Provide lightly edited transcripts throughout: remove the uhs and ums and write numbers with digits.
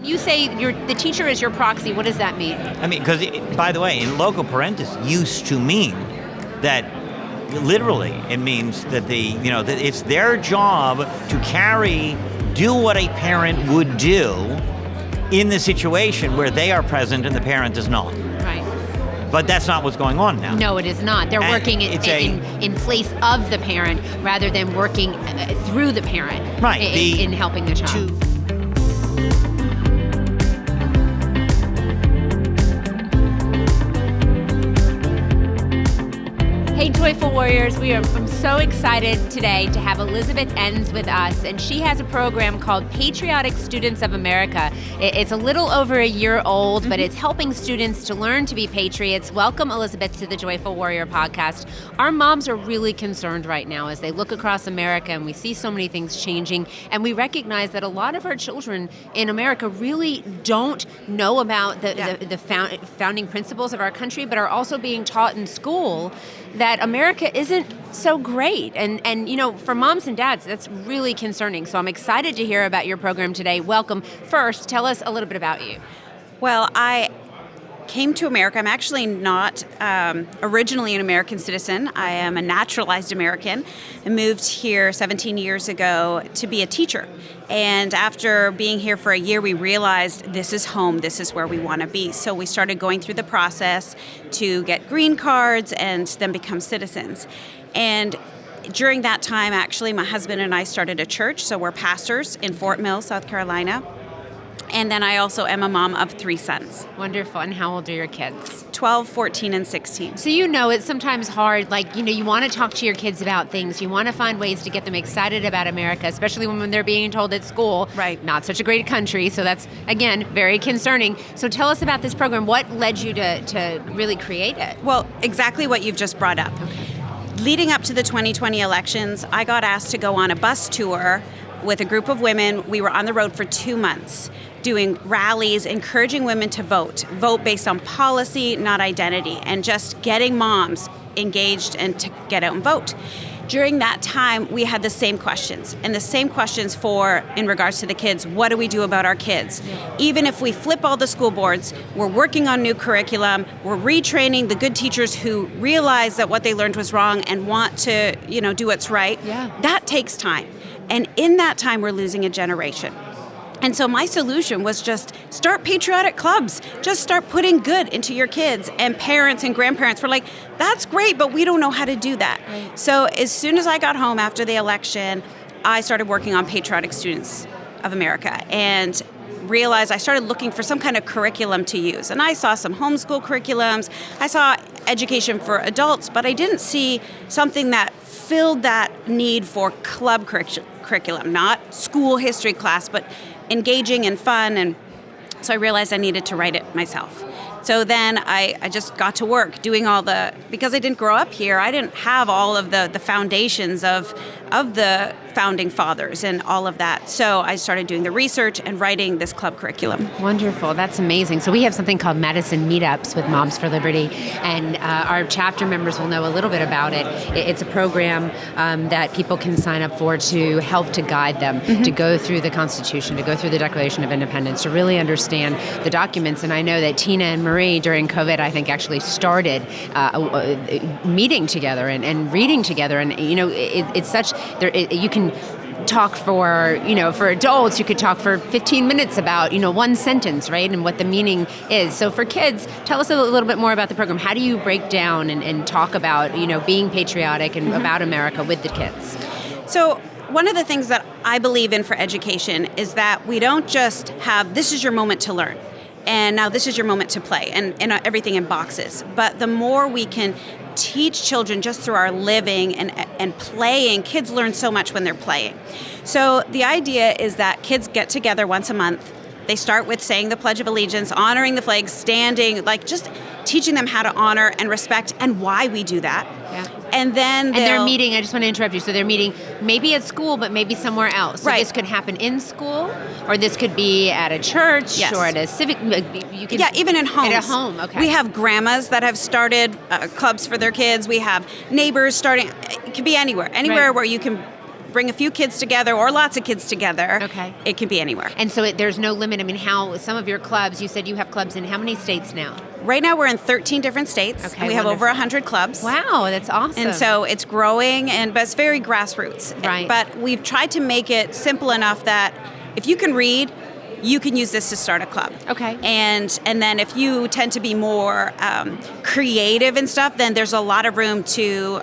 you say the teacher is your proxy, what does that mean? I mean, because, by the way, in loco parentis used to mean that literally it means that that it's their job to do what a parent would do in the situation where they are present and the parent is not. Right. But that's not what's going on now. No, it is not. They're working in place of the parent rather than working through the parent in helping the child. Hey, Joyful Warriors, I'm so excited today to have Elizabeth Enns with us, and she has a program called Patriotic Students of America. It's a little over a year old, but it's helping students to learn to be patriots. Welcome, Elizabeth, to the Joyful Warrior podcast. Our moms are really concerned right now as they look across America, and we see so many things changing, and we recognize that a lot of our children in America really don't know about the founding principles of our country, but are also being taught in school that America isn't so great. And for moms and dads, that's really concerning. So I'm excited to hear about your program today. Welcome. First, tell us a little bit about you. Well, I came to America. I'm actually not originally an American citizen. I am a naturalized American. I moved here 17 years ago to be a teacher. And after being here for a year, we realized this is home. This is where we want to be. So we started going through the process to get green cards and then become citizens. And during that time, actually, my husband and I started a church. So we're pastors in Fort Mill, South Carolina. And then I also am a mom of 3 sons. Wonderful. And how old are your kids? 12, 14, and 16. So it's sometimes hard, you want to talk to your kids about things. You want to find ways to get them excited about America, especially when they're being told at school, right, not such a great country. So that's, again, very concerning. So tell us about this program. What led you to really create it? Well, exactly what you've just brought up. Okay. Leading up to the 2020 elections, I got asked to go on a bus tour with a group of women. We were on the road for 2 months doing rallies, encouraging women to vote based on policy, not identity, and just getting moms engaged and to get out and vote. During that time, we had the same questions, and the same questions in regards to the kids. What do we do about our kids? Even if we flip all the school boards, we're working on new curriculum, we're retraining the good teachers who realize that what they learned was wrong and want to, do what's right. Yeah. That takes time. And in that time, we're losing a generation. And so my solution was just start patriotic clubs. Just start putting good into your kids. And parents and grandparents were like, that's great, but we don't know how to do that. Right. So as soon as I got home after the election, I started working on Patriotic Students of America and realized I started looking for some kind of curriculum to use. And I saw some homeschool curriculums. I saw education for adults, but I didn't see something that filled that need for club curriculum, not school history class, but engaging and fun. And so I realized I needed to write it myself. So then I just got to work doing because I didn't grow up here, I didn't have all of the foundations of the founding fathers and all of that. So I started doing the research and writing this club curriculum. Wonderful. That's amazing. So we have something called Madison Meetups with Moms for Liberty, and our chapter members will know a little bit about it. It's a program that people can sign up for to help to guide them, to go through the Constitution, to go through the Declaration of Independence, to really understand the documents. And I know that Tina and Marie during COVID, I think, actually started meeting together and reading together. And, it's such, you can talk for adults, you could talk for 15 minutes about, one sentence, right? And what the meaning is. So for kids, tell us a little bit more about the program. How do you break down and talk about, being patriotic and about America with the kids? So one of the things that I believe in for education is that we don't just have, this is your moment to learn, and now this is your moment to play, and everything in boxes. But the more we can teach children just through our living and playing, kids learn so much when they're playing. So the idea is that kids get together once a month. They start with saying the Pledge of Allegiance, honoring the flag, standing, just teaching them how to honor and respect and why we do that. Yeah. And then they're meeting, I just want to interrupt you, so they're meeting maybe at school, but maybe somewhere else. So right. This could happen in school, or this could be at a church, yes. or at a civic, even in homes. At a home, okay. We have grandmas that have started clubs for their kids. We have neighbors starting, it could be anywhere right. where you can bring a few kids together or lots of kids together. Okay. It can be anywhere. And so there's no limit. I mean, how some of your clubs, you said you have clubs in how many states now? Right now we're in 13 different states. Okay, and we have over wonderful. 100 clubs. Wow, that's awesome. And so it's growing, but it's very grassroots. Right. But we've tried to make it simple enough that if you can read, you can use this to start a club. Okay. And then if you tend to be more creative and stuff, then there's a lot of room to.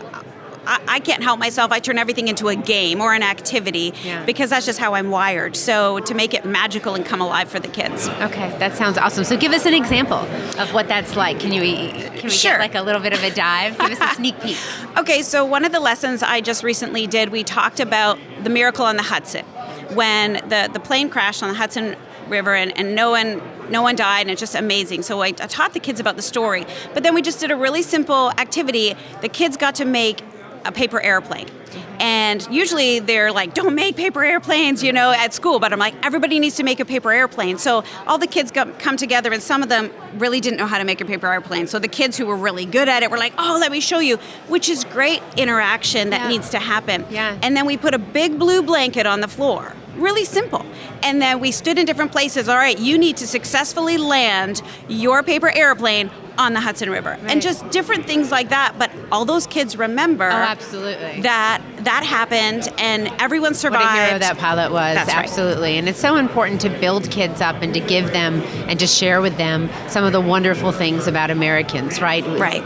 I can't help myself. I turn everything into a game or an activity because that's just how I'm wired. So to make it magical and come alive for the kids. Okay, that sounds awesome. So give us an example of what that's like. Can we Sure. get like a little bit of a dive? Give us a sneak peek. Okay, so one of the lessons I just recently did, we talked about the miracle on the Hudson. When the plane crashed on the Hudson River and no one died, and it's just amazing. So I taught the kids about the story. But then we just did a really simple activity. The kids got to make a paper airplane. And usually they're like, don't make paper airplanes, at school. But I'm like, everybody needs to make a paper airplane. So all the kids come together, and some of them really didn't know how to make a paper airplane. So the kids who were really good at it were like, oh, let me show you, which is great interaction that needs to happen. Yeah. And then we put a big blue blanket on the floor. Really simple. And then we stood in different places. All right, you need to successfully land your paper airplane on the Hudson River. Right. And just different things like that. But all those kids remember absolutely. that happened and everyone survived. What a hero that pilot was. That's right. Absolutely. And it's so important to build kids up and to give them and to share with them some of the wonderful things about Americans, right? Right.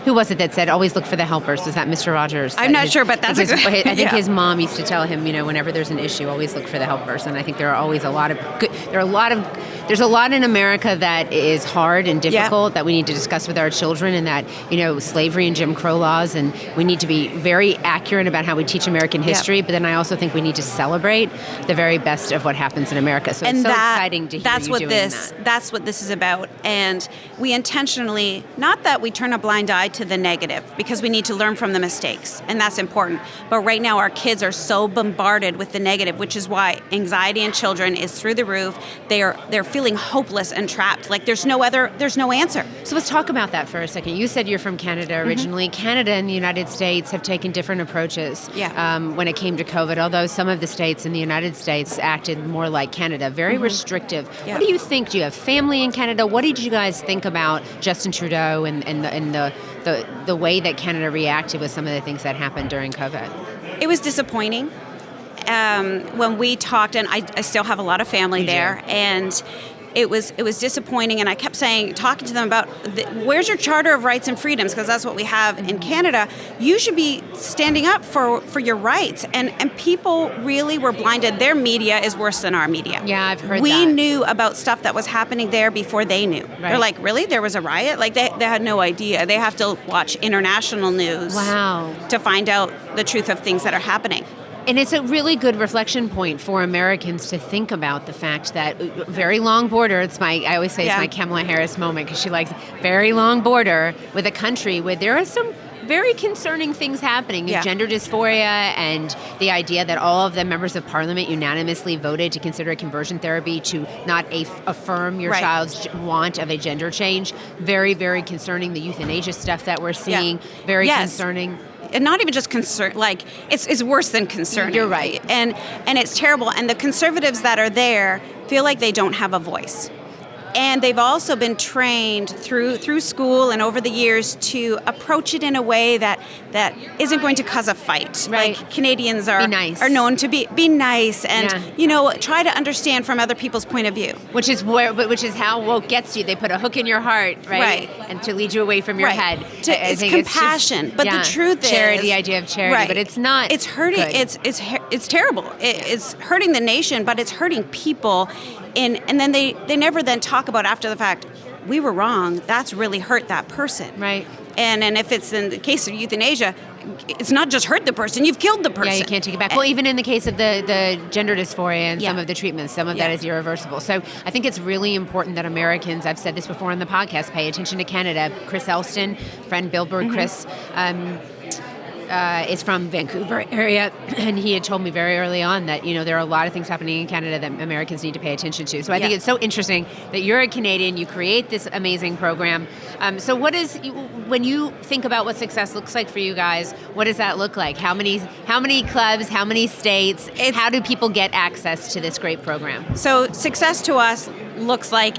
Who was it that said, always look for the helpers? Was that Mr. Rogers? I'm not sure, but that's I think yeah. his mom used to tell him, whenever there's an issue, always look for the helpers. And I think there are always there's a lot in America that is hard and difficult that we need to discuss with our children, and that, slavery and Jim Crow laws, and we need to be very accurate about how we teach American history, but then I also think we need to celebrate the very best of what happens in America. So it's so exciting to hear you doing that. That's what this is about. And we intentionally, not that we turn a blind eye to the negative, because we need to learn from the mistakes, and that's important. But right now our kids are so bombarded with the negative, which is why anxiety in children is through the roof. They're feeling hopeless and trapped. Like there's no answer. So let's talk about that for a second. You said you're from Canada originally. Mm-hmm. Canada and the United States have taken different approaches when it came to COVID, although some of the states in the United States acted more like Canada, very restrictive. Yeah. What do you think? Do you have family in Canada? What did you guys think about Justin Trudeau and the way that Canada reacted with some of the things that happened during COVID? It was disappointing. When we talked, and I still have a lot of family there, and it was disappointing, and I kept talking to them about, where's your Charter of Rights and Freedoms, because that's what we have in Canada. You should be standing up for your rights, and people really were blinded. Their media is worse than our media. Yeah, I've heard we that. knew about stuff that was happening there before they knew. Right. They're like, really? There was a riot? Like, they had no idea. They have to watch international news to find out the truth of things that are happening. And it's a really good reflection point for Americans to think about the fact that very long border, I always say it's my Kamala Harris moment, because she likes very long border with a country where there are some very concerning things happening. Gender dysphoria, and the idea that all of the members of parliament unanimously voted to consider conversion therapy to not affirm your child's want of a gender change. Very, very concerning. The euthanasia stuff that we're seeing, very concerning. And not even just concern, like it's worse than concerning. You're right. And it's terrible. And the conservatives that are there feel like they don't have a voice. And they've also been trained through school and over the years to approach it in a way that isn't going to cause a fight. Right. Like Canadians are known to be nice and try to understand from other people's point of view. Which is how woke gets you. They put a hook in your heart, right? And to lead you away from your head. It's compassion, but the truth is charity. Idea of charity, but it's not. It's hurting. Good. It's terrible. It's hurting the nation, but it's hurting people. And then they never then talk about after the fact, we were wrong, that's really hurt that person. Right. And if it's in the case of euthanasia, it's not just hurt the person, you've killed the person. Yeah, you can't take it back. Well, even in the case of the gender dysphoria and some of the treatments, some of that is irreversible. So I think it's really important that Americans, I've said this before on the podcast, pay attention to Canada. Chris Elston, friend Billboard Chris, is from Vancouver area, and he had told me very early on that, there are a lot of things happening in Canada that Americans need to pay attention to. So I think it's so interesting that you're a Canadian, you create this amazing program. So when you think about what success looks like for you guys, what does that look like? How many clubs, how many states, how do people get access to this great program? So success to us looks like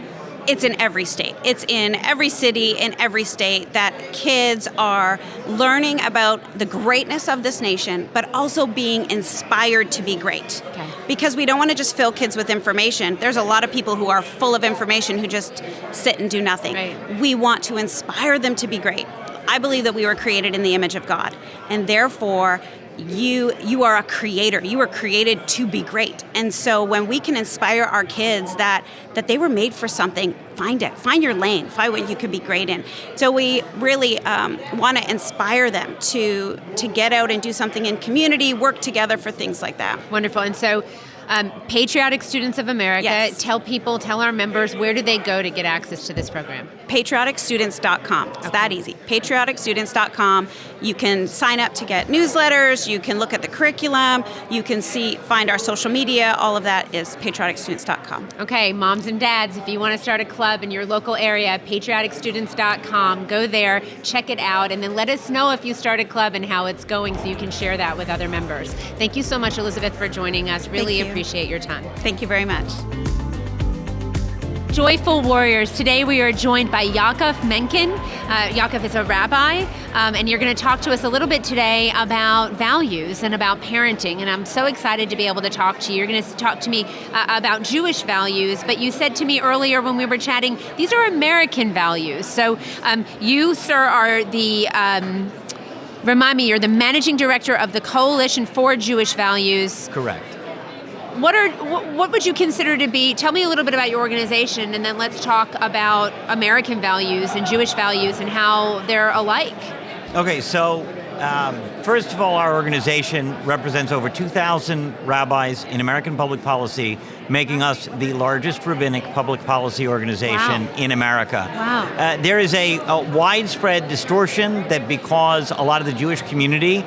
it's in every state. It's in every city, in every state, that kids are learning about the greatness of this nation, but also being inspired to be great. Okay. Because we don't want to just fill kids with information. There's a lot of people who are full of information who just sit and do nothing. Right. We want to inspire them to be great. I believe that we were created in the image of God, and therefore you are a creator. You were created to be great. And so when we can inspire our kids that they were made for something, find it. Find your lane. Find what you could be great in. So we really want to inspire them to get out and do something in community, work together for things like that. Wonderful. And so Patriotic Students of America, Yes. tell our members, where do they go to get access to this program? PatrioticStudents.com. It's that easy. PatrioticStudents.com. You can sign up to get newsletters. You can look at the curriculum. You can find our social media. All of that is PatrioticStudents.com. Okay, moms and dads, if you want to start a club in your local area, PatrioticStudents.com. Go there, check it out, and then let us know if you start a club and how it's going so you can share that with other members. Thank you so much, Elizabeth, for joining us. Really appreciate your time. Thank you very much. Joyful Warriors, today we are joined by Rabbi Menken. Yaakov is a rabbi, and you're going to talk to us a little bit today about values and about parenting, and I'm so excited to be able to talk to you. You're going to talk to me about Jewish values, but you said to me earlier when we were chatting, these are American values. So you, sir, are the... remind me, you're the managing director of the Coalition for Jewish Values. Correct. What would you consider to be, tell me a little bit about your organization, and then let's talk about American values and Jewish values and how they're alike. Okay, so first of all, our organization represents over 2,000 rabbis in American public policy, making us the largest rabbinic public policy organization in America. Wow. There is a widespread distortion that because a lot of the Jewish community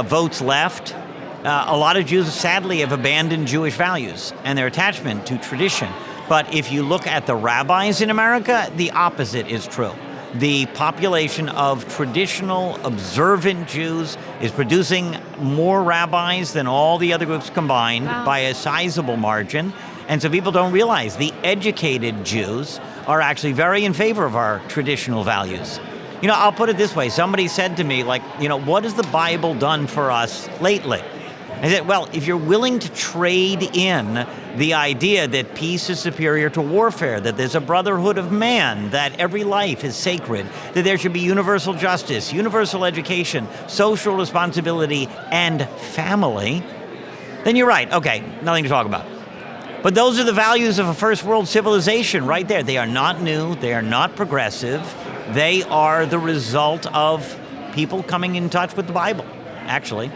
votes left, a lot of Jews, sadly, have abandoned Jewish values and their attachment to tradition. But if you look at the rabbis in America, the opposite is true. The population of traditional, observant Jews is producing more rabbis than all the other groups combined by a sizable margin. And so people don't realize the educated Jews are actually very in favor of our traditional values. I'll put it this way. Somebody said to me, what has the Bible done for us lately? I said, well, if you're willing to trade in the idea that peace is superior to warfare, that there's a brotherhood of man, that every life is sacred, that there should be universal justice, universal education, social responsibility, and family, then you're right. Okay, nothing to talk about. But those are the values of a first world civilization right there. They are not new. They are not progressive. They are the result of people coming in touch with the Bible, actually.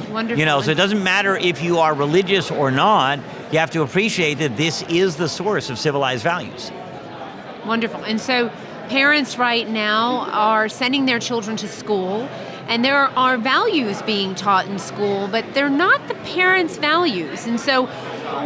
Wonderful. So it doesn't matter if you are religious or not. You have to appreciate that this is the source of civilized values. Wonderful. And so parents right now are sending their children to school, and there are values being taught in school, but they're not the parents' values. And so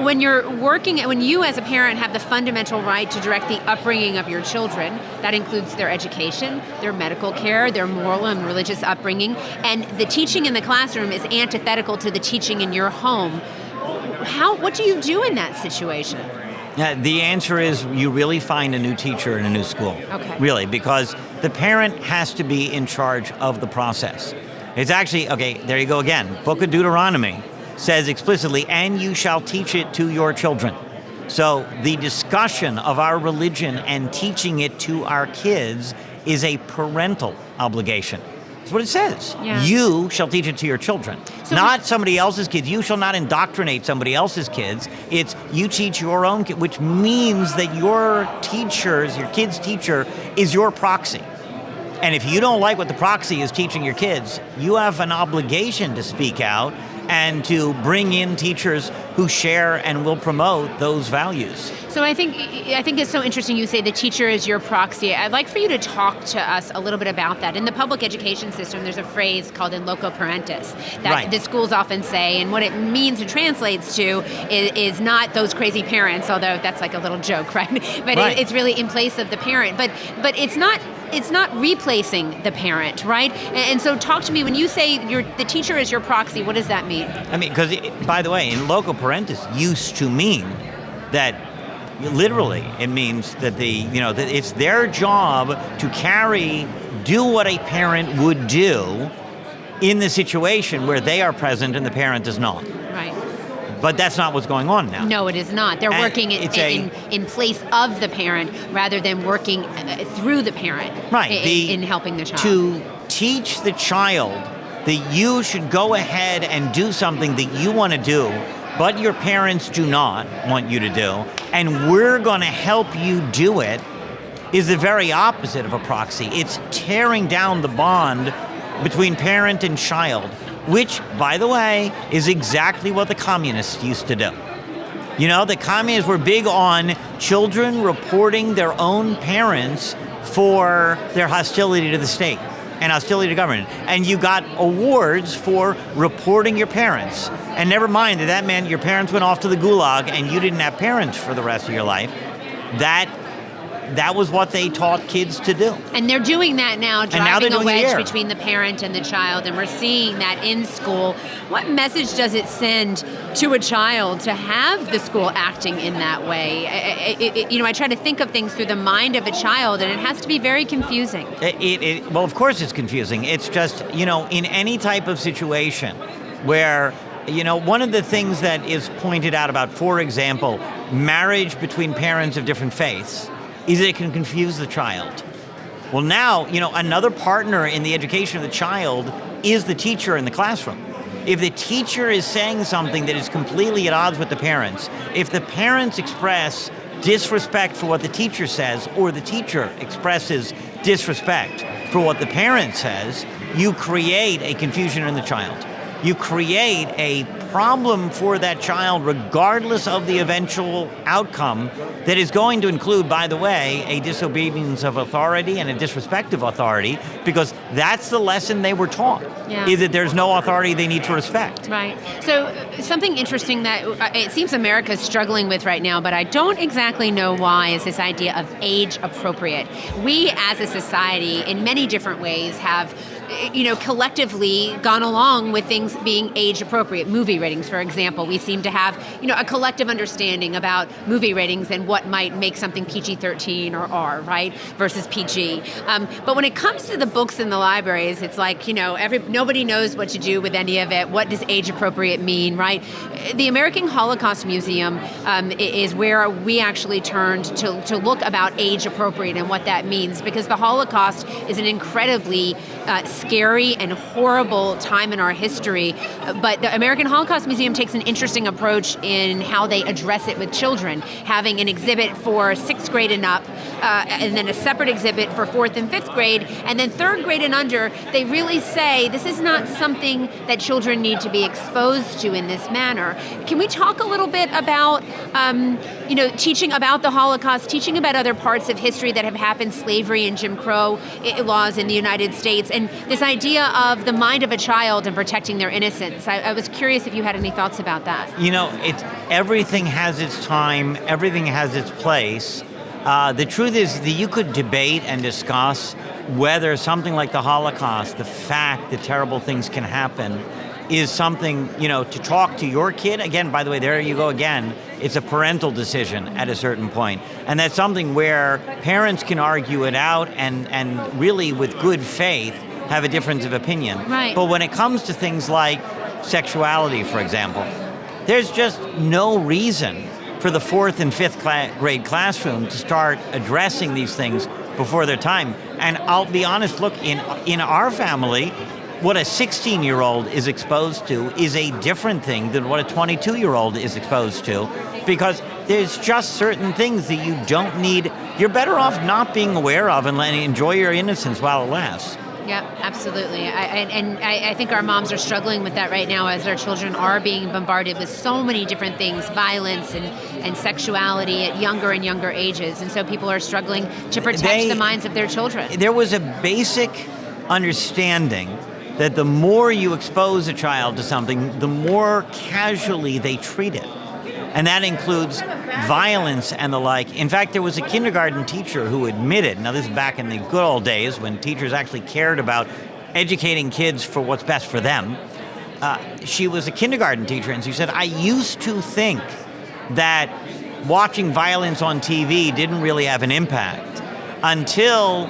when you as a parent have the fundamental right to direct the upbringing of your children, that includes their education, their medical care, their moral and religious upbringing, and the teaching in the classroom is antithetical to the teaching in your home, what do you do in that situation? The answer is you really find a new teacher in a new school. Okay. Really, because the parent has to be in charge of the process. It's actually, there you go again. Book of Deuteronomy says explicitly, and you shall teach it to your children. So the discussion of our religion and teaching it to our kids is a parental obligation. That's what it says. Yeah. You shall teach it to your children. Not somebody else's kids. You shall not indoctrinate somebody else's kids. It's you teach your own kids, which means that your kid's teacher is your proxy. And if you don't like what the proxy is teaching your kids, you have an obligation to speak out and to bring in teachers who share and will promote those values. So I think it's so interesting you say the teacher is your proxy. I'd like for you to talk to us a little bit about that. In the public education system, there's a phrase called in loco parentis that the schools often say, and what it means and translates to is not those crazy parents, although that's like a little joke, right? But it's really in place of the parent. But it's not replacing the parent, right? And so talk to me, when you say the teacher is your proxy, what does that mean? I mean, because, by the way, in loco parentis used to mean that literally it means that that it's their job to do what a parent would do in the situation where they are present and the parent is not. Right. But that's not what's going on now. No, it is not. They're working in place of the parent rather than working through the parent in helping the child. To teach the child that you should go ahead and do something that you want to do, but your parents do not want you to do, and we're going to help you do it, is the very opposite of a proxy. It's tearing down the bond between parent and child, which, by the way, is exactly what the communists used to do. The communists were big on children reporting their own parents for their hostility to the state and hostility to government. And you got awards for reporting your parents. And never mind that meant your parents went off to the gulag and you didn't have parents for the rest of your life. That was what they taught kids to do. And they're doing that now, driving a wedge between the parent and the child, and we're seeing that in school. What message does it send to a child to have the school acting in that way? I try to think of things through the mind of a child, and it has to be very confusing. Well, of course it's confusing. It's just, in any type of situation where, one of the things that is pointed out about, for example, marriage between parents of different faiths, is it can confuse the child. Well, now, another partner in the education of the child is the teacher in the classroom. If the teacher is saying something that is completely at odds with the parents, if the parents express disrespect for what the teacher says, or the teacher expresses disrespect for what the parent says, you create a confusion in the child. You create a problem for that child regardless of the eventual outcome that is going to include, by the way, a disobedience of authority and a disrespect of authority, because that's the lesson they were taught, is that there's no authority they need to respect. Right. So something interesting that it seems America is struggling with right now, but I don't exactly know why, is this idea of age appropriate. We as a society in many different ways have collectively gone along with things being age appropriate. Movie ratings, for example, we seem to have, a collective understanding about movie ratings and what might make something PG-13 or R, right, versus PG. But when it comes to the books in the libraries, it's like, nobody knows what to do with any of it. What does age appropriate mean, right? The American Holocaust Museum is where we actually turned to look about age appropriate and what that means, because the Holocaust is an incredibly scary and horrible time in our history, but the American Holocaust Museum takes an interesting approach in how they address it with children, having an exhibit for 6th grade and up, and then a separate exhibit for 4th and 5th grade, and then 3rd grade and under. They really say this is not something that children need to be exposed to in this manner. Can we talk a little bit about, teaching about the Holocaust, teaching about other parts of history that have happened, slavery and Jim Crow laws in the United States, and this idea of the mind of a child and protecting their innocence? I was curious if you had any thoughts about that. Everything has its time, everything has its place. The truth is that you could debate and discuss whether something like the Holocaust, the fact that terrible things can happen, is something, to talk to your kid. Again, by the way, there you go again. It's a parental decision at a certain point. And that's something where parents can argue it out and really with good faith have a difference of opinion. Right. But when it comes to things like sexuality, for example, there's just no reason for the 4th and 5th grade classroom to start addressing these things before their time. And I'll be honest, look, in our family, what a 16-year-old is exposed to is a different thing than what a 22-year-old is exposed to, because there's just certain things that you don't need. You're better off not being aware of and letting enjoy your innocence while it lasts. Yeah, absolutely. I think our moms are struggling with that right now as our children are being bombarded with so many different things, violence and sexuality at younger and younger ages. And so people are struggling to protect the minds of their children. There was a basic understanding that the more you expose a child to something, the more casually they treat it. And that includes violence and the like. In fact, there was a kindergarten teacher who admitted, now this is back in the good old days when teachers actually cared about educating kids for what's best for them. She was a kindergarten teacher, and she said, I used to think that watching violence on TV didn't really have an impact until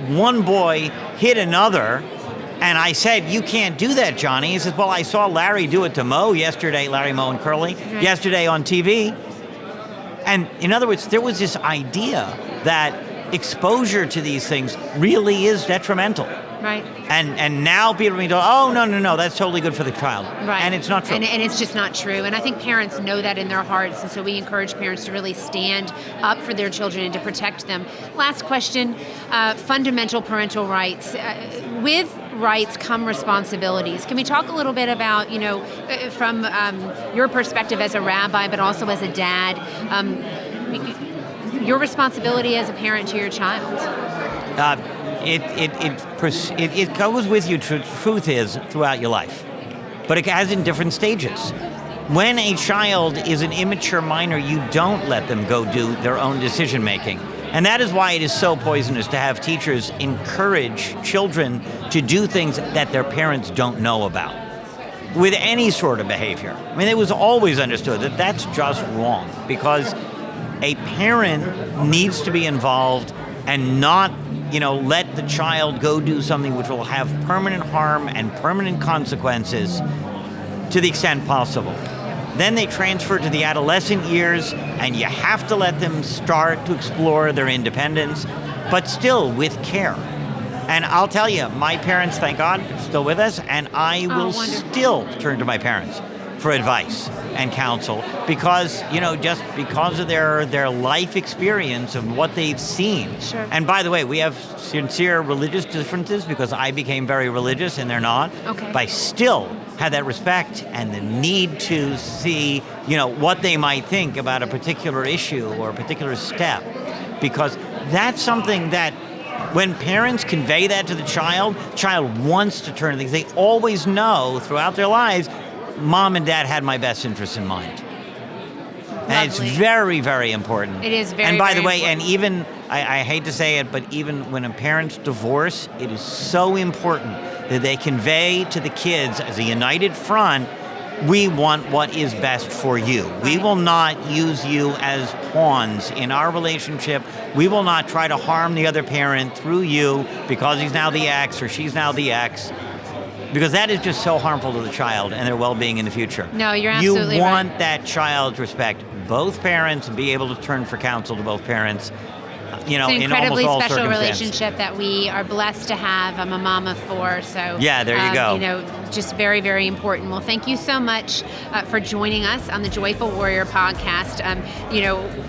one boy hit another. And I said, you can't do that, Johnny. He says, well, I saw Larry do it to Mo yesterday, Larry, Mo, and Curly, yesterday on TV. And in other words, there was this idea that exposure to these things really is detrimental. Right. And now people are being told, oh, no, that's totally good for the child. Right. And it's not true. And it's just not true. And I think parents know that in their hearts. And so we encourage parents to really stand up for their children and to protect them. Last question, fundamental parental rights. With rights come responsibilities. Can we talk a little bit about, from your perspective as a rabbi, but also as a dad, your responsibility as a parent to your child? It goes with you. Truth is throughout your life, but it has in different stages. When a child is an immature minor, you don't let them go do their own decision making. And that is why it is so poisonous to have teachers encourage children to do things that their parents don't know about with any sort of behavior. I mean, it was always understood that that's just wrong, because a parent needs to be involved and not, let the child go do something which will have permanent harm and permanent consequences to the extent possible. Then they transfer to the adolescent years, and you have to let them start to explore their independence, but still with care. And I'll tell you, my parents, thank God, are still with us, and I will still turn to my parents for advice and counsel because, just because of their life experience of what they've seen. Sure. And by the way, we have sincere religious differences because I became very religious and they're not. Okay. But I still have that respect and the need to see, what they might think about a particular issue or a particular step, because that's something that when parents convey that to the child wants to turn to things. They always know throughout their lives, Mom and Dad had my best interests in mind. And it's very, very important. It is very, and by very the way, important. and even, I hate to say it, but even when a parent's divorce, it is so important that they convey to the kids as a united front, we want what is best for you. We will not use you as pawns in our relationship. We will not try to harm the other parent through you because he's now the ex or she's now the ex. Because that is just so harmful to the child and their well-being in the future. No, you're absolutely You right. want that child to respect both parents and be able to turn for counsel to both parents. It's an in incredibly almost all special circumstances. relationship that we are blessed to have. I'm a mom of 4, so Yeah, there you go. Just very, very important. Well, thank you so much for joining us on the Joyful Warrior podcast.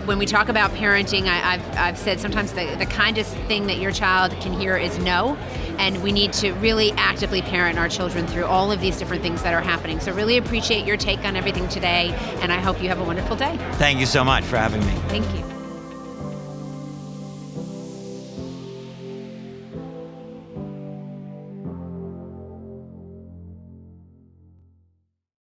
When we talk about parenting, I've said sometimes the kindest thing that your child can hear is no, and we need to really actively parent our children through all of these different things that are happening. So really appreciate your take on everything today, and I hope you have a wonderful day. Thank you so much for having me. Thank you.